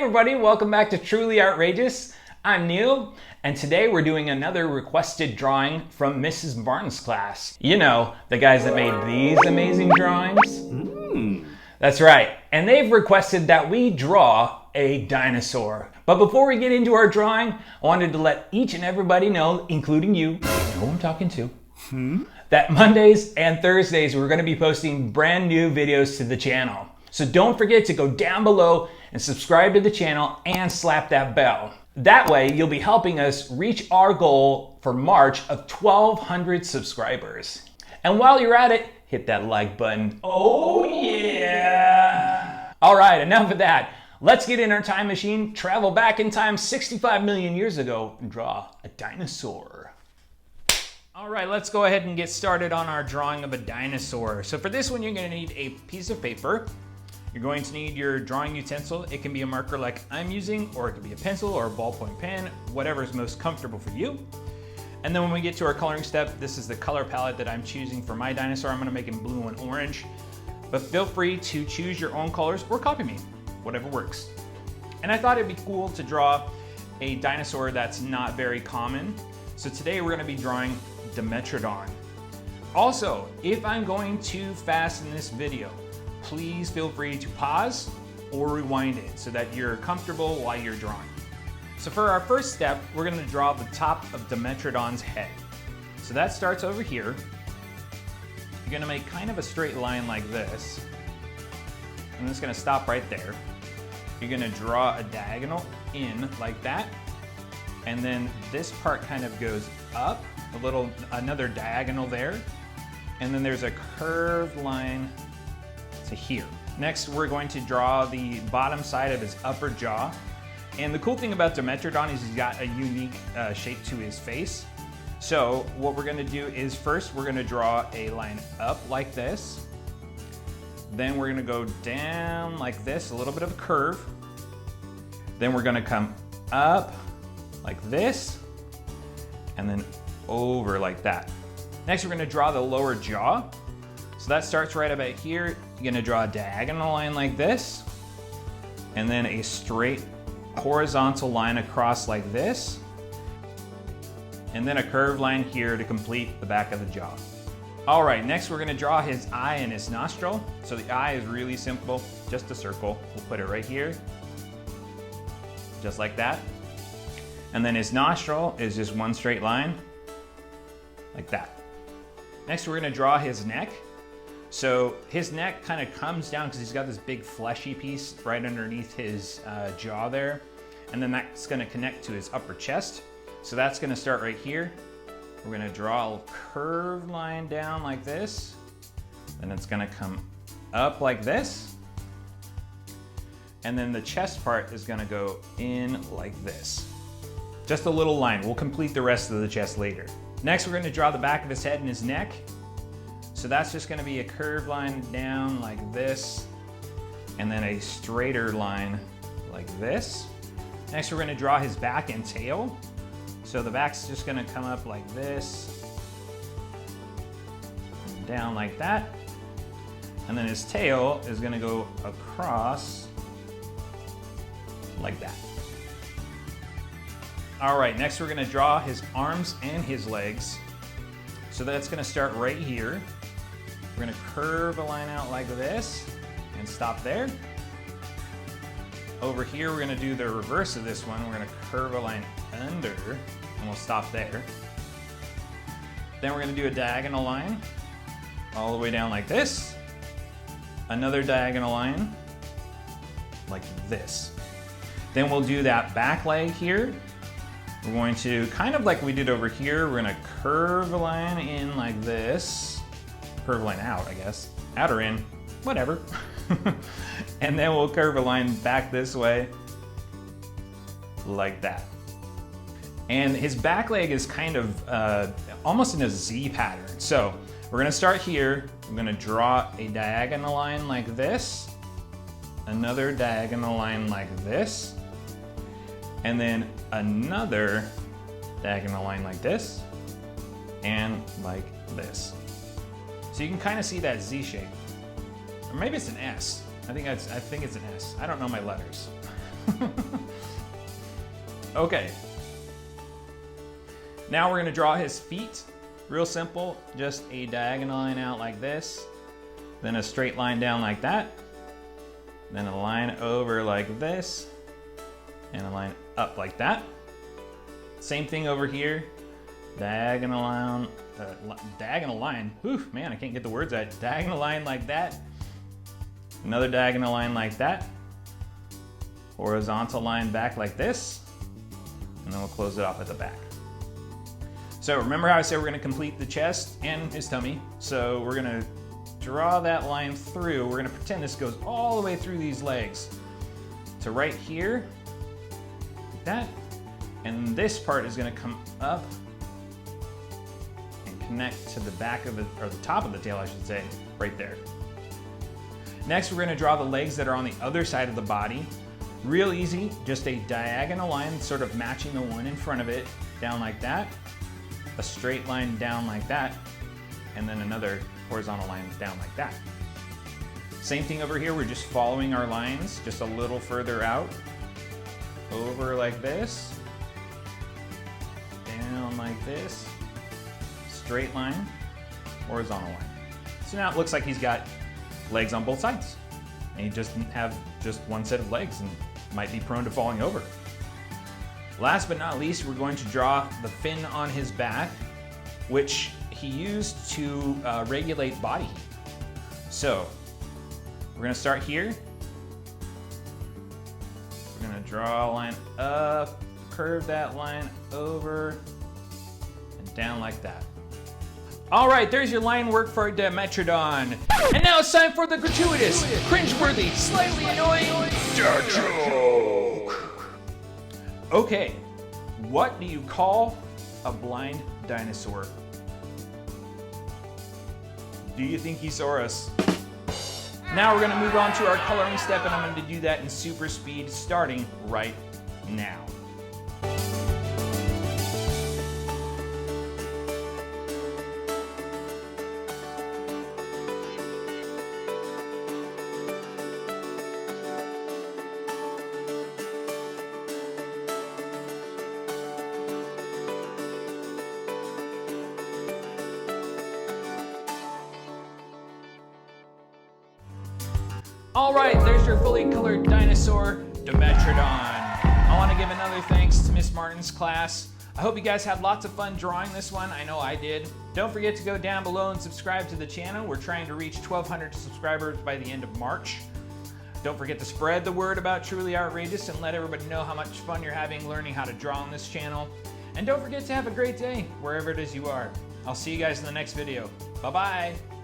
everybody, welcome back to Truly Artrageous. I'm Neil, and today we're doing another requested drawing from Mrs. Barnes' class. You know, the guys that made these amazing drawings. That's right, and they've requested that we draw a dinosaur. But before we get into our drawing, I wanted to let each and everybody know, including you know who I'm talking to, that Mondays and Thursdays we're going to be posting brand new videos to the channel. So don't forget to go down below and subscribe to the channel and slap that bell. That way you'll be helping us reach our goal for March of 1,200 subscribers. And while you're at it, hit that like button. Oh yeah! All right, enough of that. Let's get in our time machine, travel back in time 65 million years ago, and draw a dinosaur. All right, let's go ahead and get started on our drawing of a dinosaur. So for this one, you're gonna need a piece of paper. You're going to need your drawing utensil. It can be a marker like I'm using, or it could be a pencil or a ballpoint pen, whatever is most comfortable for you. And then when we get to our coloring step, this is the color palette that I'm choosing for my dinosaur. I'm gonna make it blue and orange, but feel free to choose your own colors or copy me, whatever works. And I thought it'd be cool to draw a dinosaur that's not very common. So today we're gonna be drawing Dimetrodon. Also, if I'm going too fast in this video, please feel free to pause or rewind it so that you're comfortable while you're drawing. So for our first step, we're going to draw the top of Dimetrodon's head. So that starts over here. You're going to make kind of a straight line like this. And it's going to stop right there. You're going to draw a diagonal in like that. And then this part kind of goes up, another diagonal there. And then there's a curved line to here. Next, we're going to draw the bottom side of his upper jaw. And the cool thing about Dimetrodon is he's got a unique shape to his face. So what we're gonna do is first we're gonna draw a line up like this. Then we're gonna go down like this, a little bit of a curve. Then we're gonna come up like this, and then over like that. Next, we're gonna draw the lower jaw. So that starts right about here. You're gonna draw a diagonal line like this, and then a straight horizontal line across like this, and then a curved line here to complete the back of the jaw. All right, next we're gonna draw his eye and his nostril. So the eye is really simple, just a circle. We'll put it right here, just like that. And then his nostril is just one straight line, like that. Next, we're gonna draw his neck. So his neck kind of comes down because he's got this big fleshy piece right underneath his jaw there. And then that's gonna connect to his upper chest. So that's gonna start right here. We're gonna draw a curved line down like this. Then it's gonna come up like this. And then the chest part is gonna go in like this. Just a little line. We'll complete the rest of the chest later. Next, we're gonna draw the back of his head and his neck. So that's just gonna be a curved line down like this, and then a straighter line like this. Next, we're gonna draw his back and tail. So the back's just gonna come up like this, down like that. And then his tail is gonna go across like that. All right, next we're gonna draw his arms and his legs. So that's gonna start right here. We're gonna curve a line out like this and stop there. Over here, we're gonna do the reverse of this one. We're gonna curve a line under and we'll stop there. Then we're gonna do a diagonal line all the way down like this. Another diagonal line like this. Then we'll do that back leg here. We're going to, kind of like we did over here, we're gonna curve a line in like this. Curve a line out, I guess. Out or in, whatever. And then we'll curve a line back this way, like that. And his back leg is kind of almost in a Z pattern. So we're gonna start here. I'm gonna draw a diagonal line like this, another diagonal line like this, and then another diagonal line like this, and like this. So you can kind of see that Z shape. Or maybe it's an S. I think it's an S. I don't know my letters. Okay. Now we're gonna draw his feet. Real simple, just a diagonal line out like this, then a straight line down like that, then a line over like this, and a line up like that. Same thing over here, diagonal line, whew, man, I can't get the words out. Diagonal line like that, another diagonal line like that, horizontal line back like this, and then we'll close it off at the back. So remember how I said we're gonna complete the chest and his tummy? So we're gonna draw that line through. We're gonna pretend this goes all the way through these legs to right here, like that. And this part is gonna come up and connect to the back of the, or the top of the tail, I should say, right there. Next, we're gonna draw the legs that are on the other side of the body. Real easy, just a diagonal line sort of matching the one in front of it, down like that, a straight line down like that, and then another horizontal line down like that. Same thing over here, we're just following our lines just a little further out, over like this, down like this, straight line, horizontal line. So now it looks like he's got legs on both sides, and he doesn't have just one set of legs and might be prone to falling over. Last but not least, we're going to draw the fin on his back, which he used to regulate body heat. So we're gonna start here. We're gonna draw a line up, curve that line over, and down like that. All right, there's your line work for Dimetrodon. And now it's time for the gratuitous, cringeworthy, slightly annoying dad joke. Okay, what do you call a blind dinosaur? Do you think he saw us? Now we're gonna move on to our coloring step, and I'm gonna do that in super speed, starting right now. All right, there's your fully colored dinosaur, Dimetrodon. I want to give another thanks to Miss Martin's class. I hope you guys had lots of fun drawing this one. I know I did. Don't forget to go down below and subscribe to the channel. We're trying to reach 1,200 subscribers by the end of March. Don't forget to spread the word about Truly Outrageous and let everybody know how much fun you're having learning how to draw on this channel. And don't forget to have a great day, wherever it is you are. I'll see you guys in the next video. Bye-bye.